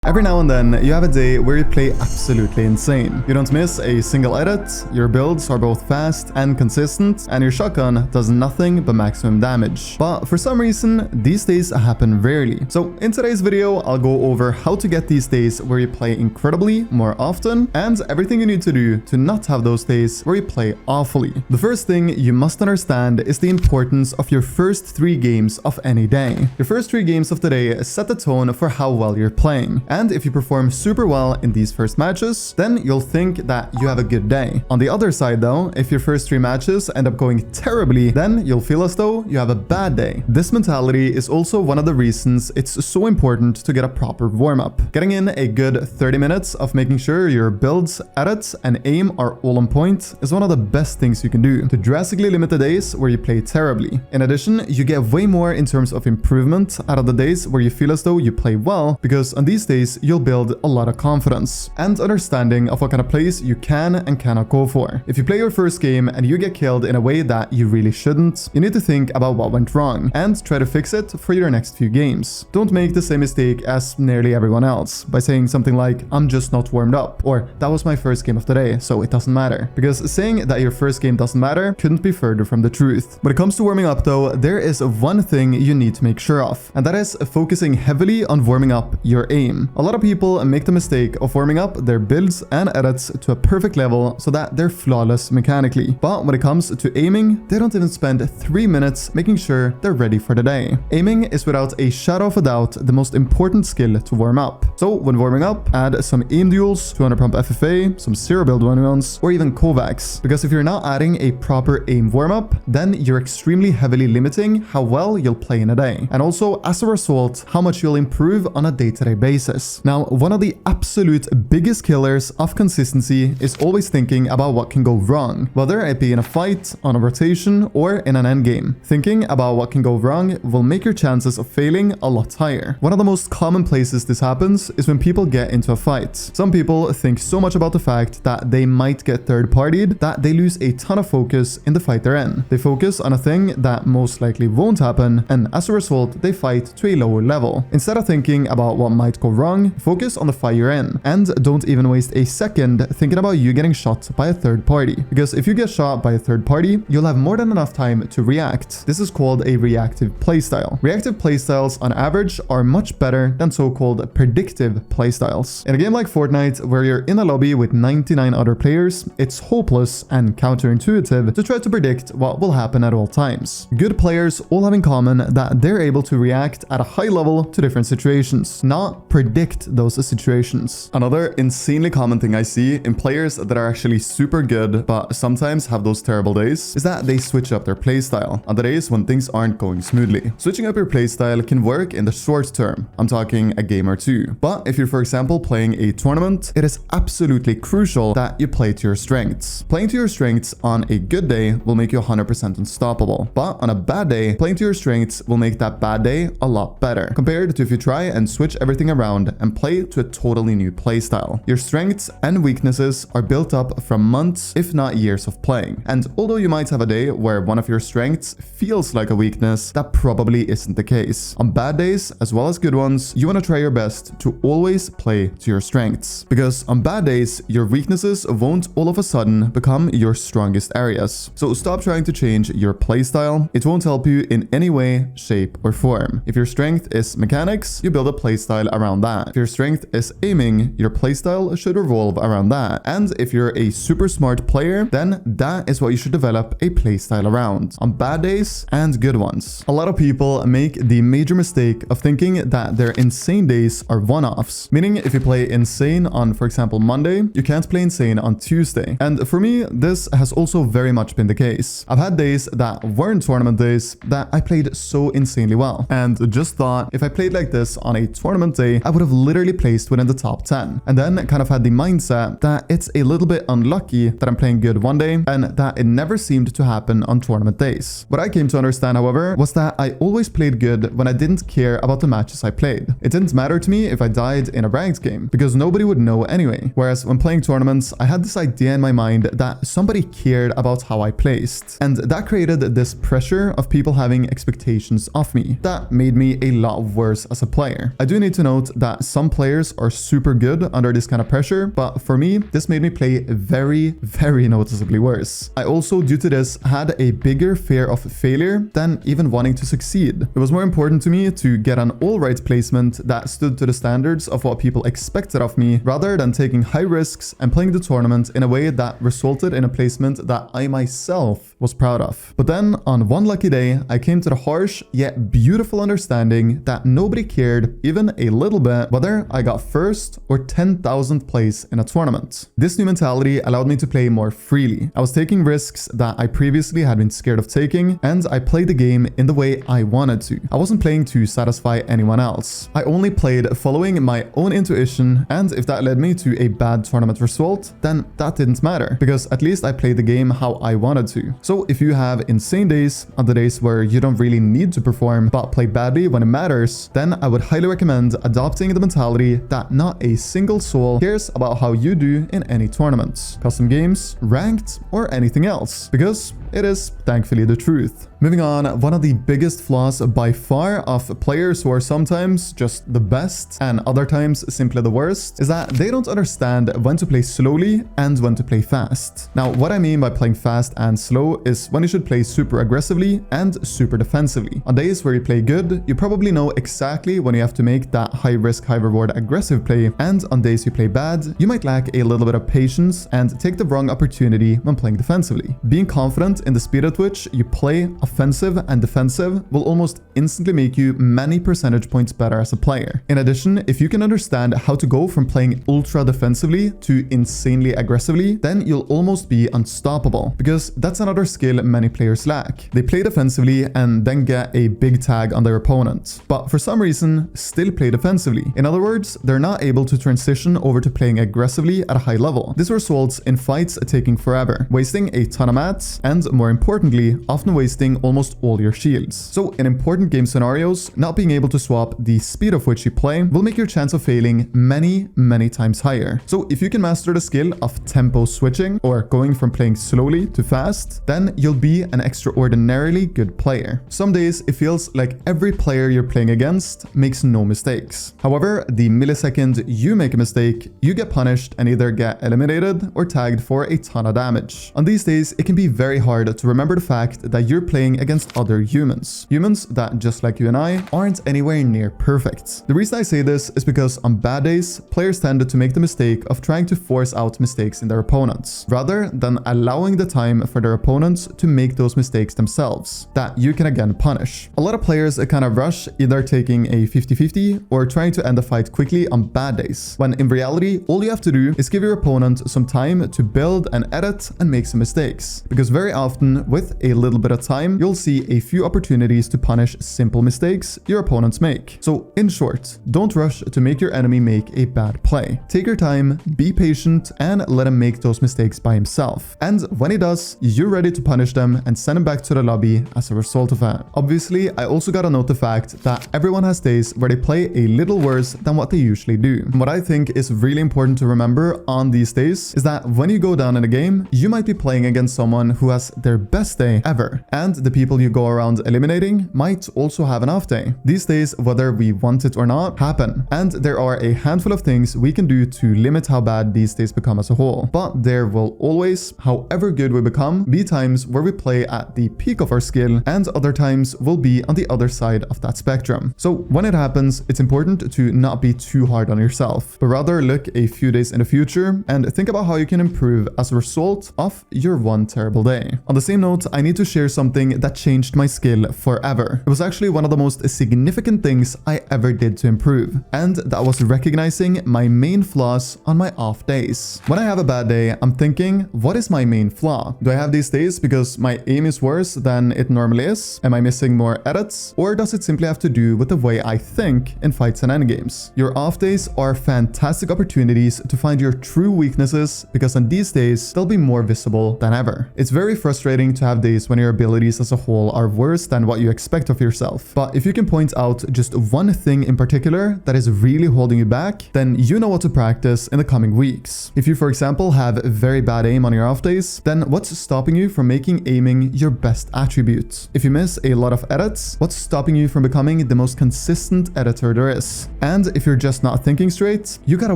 Every now and then, you have a day where you play absolutely insane. You don't miss a single edit, your builds are both fast and consistent, and your shotgun does nothing but maximum damage. But for some reason, these days happen rarely. So in today's video, I'll go over how to get these days where you play incredibly more often, and everything you need to do to not have those days where you play awfully. The first thing you must understand is the importance of your first 3 games of any day. Your first 3 games of the day set the tone for how well you're playing. And if you perform super well in these first matches, then you'll think that you have a good day. On the other side though, if your first 3 matches end up going terribly, then you'll feel as though you have a bad day. This mentality is also one of the reasons it's so important to get a proper warm-up. Getting in a good 30 minutes of making sure your builds, edits, and aim are all on point is one of the best things you can do to drastically limit the days where you play terribly. In addition, you get way more in terms of improvement out of the days where you feel as though you play well, because on these days you'll build a lot of confidence and understanding of what kind of plays you can and cannot go for. If you play your first game and you get killed in a way that you really shouldn't, you need to think about what went wrong and try to fix it for your next few games. Don't make the same mistake as nearly everyone else by saying something like, "I'm just not warmed up," or "that was my first game of the day, so it doesn't matter." Because saying that your first game doesn't matter couldn't be further from the truth. When it comes to warming up though, there is one thing you need to make sure of, and that is focusing heavily on warming up your aim. A lot of people make the mistake of warming up their builds and edits to a perfect level so that they're flawless mechanically. But when it comes to aiming, they don't even spend 3 minutes making sure they're ready for the day. Aiming is without a shadow of a doubt the most important skill to warm up. So when warming up, add some aim duels, 200 pump FFA, some 0 build 1-1s, or even Kovacs. Because if you're not adding a proper aim warm up, then you're extremely heavily limiting how well you'll play in a day. And also, as a result, how much you'll improve on a day-to-day basis. Now, one of the absolute biggest killers of consistency is always thinking about what can go wrong, whether it be in a fight, on a rotation, or in an endgame. Thinking about what can go wrong will make your chances of failing a lot higher. One of the most common places this happens is when people get into a fight. Some people think so much about the fact that they might get third-partied that they lose a ton of focus in the fight they're in. They focus on a thing that most likely won't happen, and as a result, they fight to a lower level. Instead of thinking about what might go wrong, focus on the fight you're in, and don't even waste a second thinking about you getting shot by a third party. Because if you get shot by a third party, you'll have more than enough time to react. This is called a reactive playstyle. Reactive playstyles on average are much better than so-called predictive playstyles. In a game like Fortnite, where you're in a lobby with 99 other players, it's hopeless and counterintuitive to try to predict what will happen at all times. Good players all have in common that they're able to react at a high level to different situations, not predict those situations. Another insanely common thing I see in players that are actually super good but sometimes have those terrible days is that they switch up their playstyle on the days when things aren't going smoothly. Switching up your playstyle can work in the short term, I'm talking a game or 2. But if you're, for example, playing a tournament, it is absolutely crucial that you play to your strengths. Playing to your strengths on a good day will make you 100% unstoppable, but on a bad day, playing to your strengths will make that bad day a lot better, compared to if you try and switch everything around and play to a totally new playstyle. Your strengths and weaknesses are built up from months, if not years of playing. And although you might have a day where one of your strengths feels like a weakness, that probably isn't the case. On bad days, as well as good ones, you want to try your best to always play to your strengths. Because on bad days, your weaknesses won't all of a sudden become your strongest areas. So stop trying to change your playstyle. It won't help you in any way, shape, or form. If your strength is mechanics, you build a playstyle around that. If your strength is aiming, your playstyle should revolve around that. And if you're a super smart player, then that is what you should develop a playstyle around, on bad days and good ones. A lot of people make the major mistake of thinking that their insane days are one-offs, meaning if you play insane on, for example, Monday, you can't play insane on Tuesday. And for me, this has also very much been the case. I've had days that weren't tournament days that I played so insanely well, and just thought if I played like this on a tournament day, I would have literally placed within the top 10. And then kind of had the mindset that it's a little bit unlucky that I'm playing good one day and that it never seemed to happen on tournament days. What I came to understand, however, was that I always played good when I didn't care about the matches I played. It didn't matter to me if I died in a ranked game, because nobody would know anyway. Whereas when playing tournaments, I had this idea in my mind that somebody cared about how I placed. And that created this pressure of people having expectations of me. That made me a lot worse as a player. I do need to note that that some players are super good under this kind of pressure, but for me, this made me play very noticeably worse. I also, due to this, had a bigger fear of failure than even wanting to succeed. It was more important to me to get an alright placement that stood to the standards of what people expected of me, rather than taking high risks and playing the tournament in a way that resulted in a placement that I myself was proud of. But then, on one lucky day, I came to the harsh yet beautiful understanding that nobody cared even a little bit whether I got first or 10,000th place in a tournament. This new mentality allowed me to play more freely. I was taking risks that I previously had been scared of taking, and I played the game in the way I wanted to. I wasn't playing to satisfy anyone else. I only played following my own intuition, and if that led me to a bad tournament result, then that didn't matter, because at least I played the game how I wanted to. So if you have insane days, on the days where you don't really need to perform but play badly when it matters, then I would highly recommend adopting the mentality that not a single soul cares about how you do in any tournaments, custom games, ranked, or anything else, because it is thankfully the truth. Moving on, one of the biggest flaws by far of players who are sometimes just the best and other times simply the worst is that they don't understand when to play slowly and when to play fast. Now, what I mean by playing fast and slow is when you should play super aggressively and super defensively. On days where you play good, you probably know exactly when you have to make that high risk, high reward aggressive play, and on days you play bad, you might lack a little bit of patience and take the wrong opportunity when playing defensively. Being confident in the speed at which you play offensive and defensive will almost instantly make you many percentage points better as a player. In addition, if you can understand how to go from playing ultra defensively to insanely aggressively, then you'll almost be unstoppable, because that's another skill many players lack. They play defensively and then get a big tag on their opponent, but for some reason still play defensively. In other words, they're not able to transition over to playing aggressively at a high level. This results in fights taking forever, wasting a ton of mats, and more importantly, often wasting almost all your shields. So in important game scenarios, not being able to swap the speed of which you play will make your chance of failing many times higher. So if you can master the skill of tempo switching, or going from playing slowly to fast, then you'll be an extraordinarily good player. Some days it feels like every player you're playing against makes no mistakes. However, the millisecond you make a mistake, you get punished and either get eliminated or tagged for a ton of damage. On these days, it can be very hard to remember the fact that you're playing against other humans. Humans that, just like you and I, aren't anywhere near perfect. The reason I say this is because on bad days, players tend to make the mistake of trying to force out mistakes in their opponents, rather than allowing the time for their opponents to make those mistakes themselves, that you can again punish. A lot of players kind of rush, either taking a 50-50 or trying to end the fight quickly on bad days, when in reality, all you have to do is give your opponent some time to build and edit and make some mistakes, because very often, with a little bit of time, you'll see a few opportunities to punish simple mistakes your opponents make. So in short, don't rush to make your enemy make a bad play. Take your time, be patient, and let him make those mistakes by himself. And when he does, you're ready to punish them and send him back to the lobby as a result of that. Obviously, I also gotta note the fact that everyone has days where they play a little worse than what they usually do. And what I think is really important to remember on these days is that when you go down in a game, you might be playing against someone who has their best day ever, and the people you go around eliminating might also have an off day. These days, whether we want it or not, happen, and there are a handful of things we can do to limit how bad these days become as a whole. But there will always, however good we become, be times where we play at the peak of our skill, and other times will be on the other side of that spectrum. So when it happens, it's important to not be too hard on yourself, but rather look a few days in the future and think about how you can improve as a result of your one terrible day. On the same note, I need to share something that changed my skill forever. It was actually one of the most significant things I ever did to improve, and that was recognizing my main flaws on my off days. When I have a bad day, I'm thinking, what is my main flaw? Do I have these days because my aim is worse than it normally is? Am I missing more edits? Or does it simply have to do with the way I think in fights and endgames? Your off days are fantastic opportunities to find your true weaknesses, because on these days, they'll be more visible than ever. It's very frustrating frustrating to have days when your abilities as a whole are worse than what you expect of yourself. But if you can point out just one thing in particular that is really holding you back, then you know what to practice in the coming weeks. If you, for example, have very bad aim on your off days, then what's stopping you from making aiming your best attribute? If you miss a lot of edits, what's stopping you from becoming the most consistent editor there is? And if you're just not thinking straight, you gotta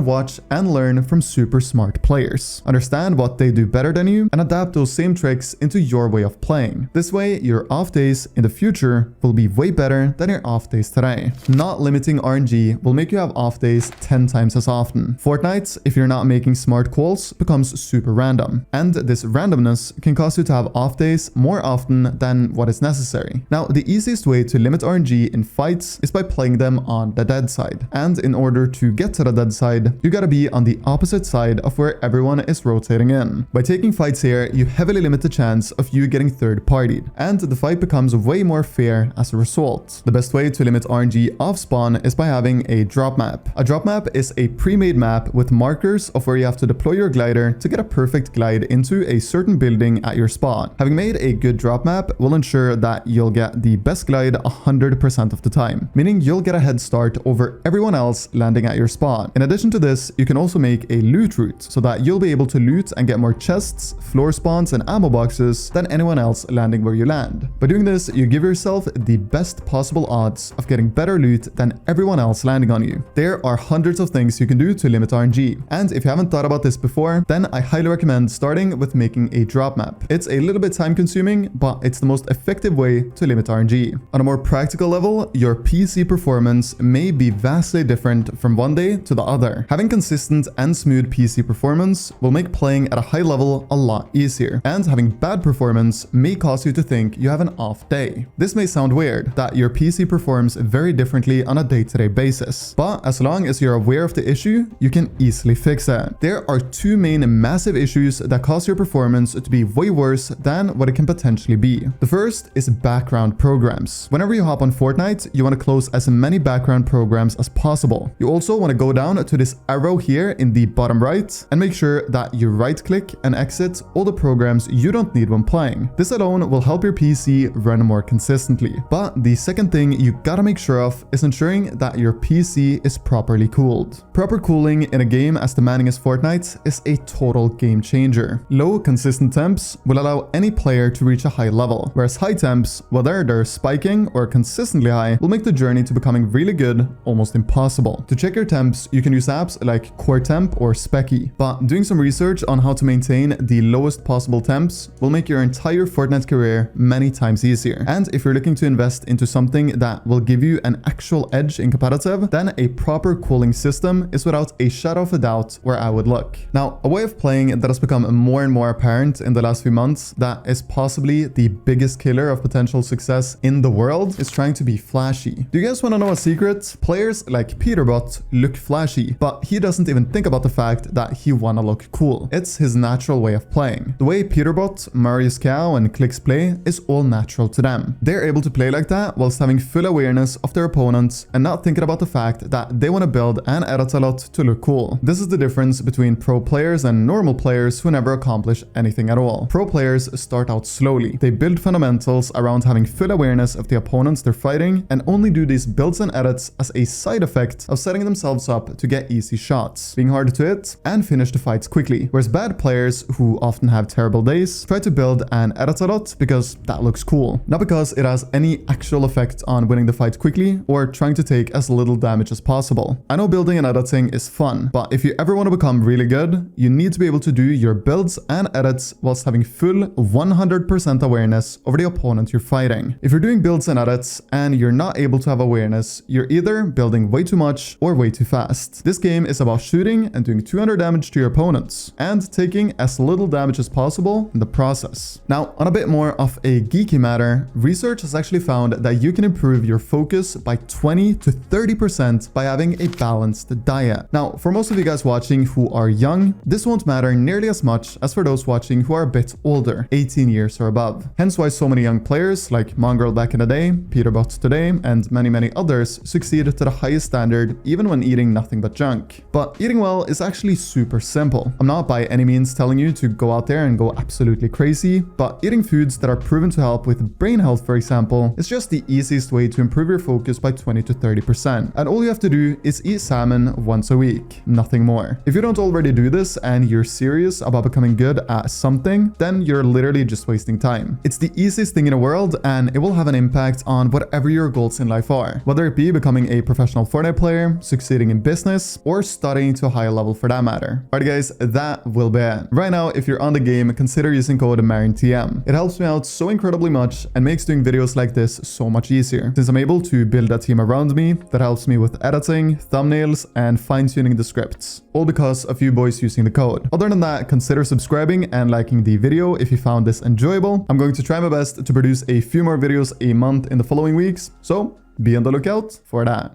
watch and learn from super smart players. Understand what they do better than you and adapt those same tricks into your way of playing. This way, your off days in the future will be way better than your off days today. Not limiting RNG will make you have off days 10 times as often. Fortnite, if you're not making smart calls, becomes super random. And this randomness can cause you to have off days more often than what is necessary. Now, the easiest way to limit RNG in fights is by playing them on the dead side. And in order to get to the dead side, you gotta be on the opposite side of where everyone is rotating in. By taking fights here, you heavily limit the chance of you getting third-partied, and the fight becomes way more fair as a result. The best way to limit RNG off spawn is by having a drop map. A drop map is a pre-made map with markers of where you have to deploy your glider to get a perfect glide into a certain building at your spawn. Having made a good drop map will ensure that you'll get the best glide 100% of the time, meaning you'll get a head start over everyone else landing at your spawn. In addition to this, you can also make a loot route so that you'll be able to loot and get more chests, floor spawns, and ammo boxes than anyone else landing where you land. By doing this, you give yourself the best possible odds of getting better loot than everyone else landing on you. There are hundreds of things you can do to limit RNG, and if you haven't thought about this before, then I highly recommend starting with making a drop map. It's a little bit time consuming, but it's the most effective way to limit RNG. On a more practical level, your PC performance may be vastly different from one day to the other. Having consistent and smooth PC performance will make playing at a high level a lot easier, and having bad performance may cause you to think you have an off day. This may sound weird, that your PC performs very differently on a day-to-day basis, but as long as you're aware of the issue, you can easily fix it. There are two main massive issues that cause your performance to be way worse than what it can potentially be. The first is background programs. Whenever you hop on Fortnite, you want to close as many background programs as possible. You also want to go down to this arrow here in the bottom right and make sure that you right-click and exit all the programs you don't need when playing. This alone will help your PC run more consistently. But the second thing you gotta make sure of is ensuring that your PC is properly cooled. Proper cooling in a game as demanding as Fortnite is a total game changer. Low, consistent temps will allow any player to reach a high level, whereas high temps, whether they're spiking or consistently high, will make the journey to becoming really good almost impossible. To check your temps, you can use apps like Core Temp or Specky, but doing some research on how to maintain the lowest possible temps will make your entire Fortnite career many times easier. And if you're looking to invest into something that will give you an actual edge in competitive, then a proper cooling system is without a shadow of a doubt where I would look. Now, a way of playing that has become more and more apparent in the last few months that is possibly the biggest killer of potential success in the world is trying to be flashy. Do you guys want to know a secret? Players like Peterbot look flashy, but he doesn't even think about the fact that he wanna look cool. It's his natural way of playing. The way Peterbot, Marius Cow, and Clicks play is all natural to them. They're able to play like that whilst having full awareness of their opponents and not thinking about the fact that they want to build and edit a lot to look cool. This is the difference between pro players and normal players who never accomplish anything at all. Pro players start out slowly. They build fundamentals around having full awareness of the opponents they're fighting and only do these builds and edits as a side effect of setting themselves up to get easy shots, being hard to hit, and finish the fights quickly. Whereas bad players, who often have terrible days, try to build and edit a lot because that looks cool, not because it has any actual effect on winning the fight quickly or trying to take as little damage as possible. I know building and editing is fun, but if you ever want to become really good, you need to be able to do your builds and edits whilst having full 100% awareness over the opponent you're fighting. If you're doing builds and edits and you're not able to have awareness, you're either building way too much or way too fast. This game is about shooting and doing 200 damage to your opponents and taking as little damage as possible in the process. Now, on a bit more of a geeky matter, research has actually found that you can improve your focus by 20 to 30% by having a balanced diet. Now, for most of you guys watching who are young, this won't matter nearly as much as for those watching who are a bit older, 18 years or above. Hence why so many young players like Mongrel back in the day, Peterbot today, and many others succeed to the highest standard even when eating nothing but junk. But eating well is actually super simple. I'm not by any means telling you to go out there and go absolutely crazy crazy, but eating foods that are proven to help with brain health, for example, is just the easiest way to improve your focus by 20 to 30%. And all you have to do is eat salmon once a week, nothing more. If you don't already do this and you're serious about becoming good at something, then you're literally just wasting time. It's the easiest thing in the world, and it will have an impact on whatever your goals in life are, whether it be becoming a professional Fortnite player, succeeding in business, or studying to a higher level for that matter. Alright guys, that will be it. Right now, if you're on the game, consider using code marrentm. It helps me out so incredibly much and makes doing videos like this so much easier, since I'm able to build a team around me that helps me with editing, thumbnails, and fine-tuning the scripts, all because of you boys using the code. Other than that, consider subscribing and liking the video if you found this enjoyable. I'm going to try my best to produce a few more videos a month in the following weeks, so be on the lookout for that.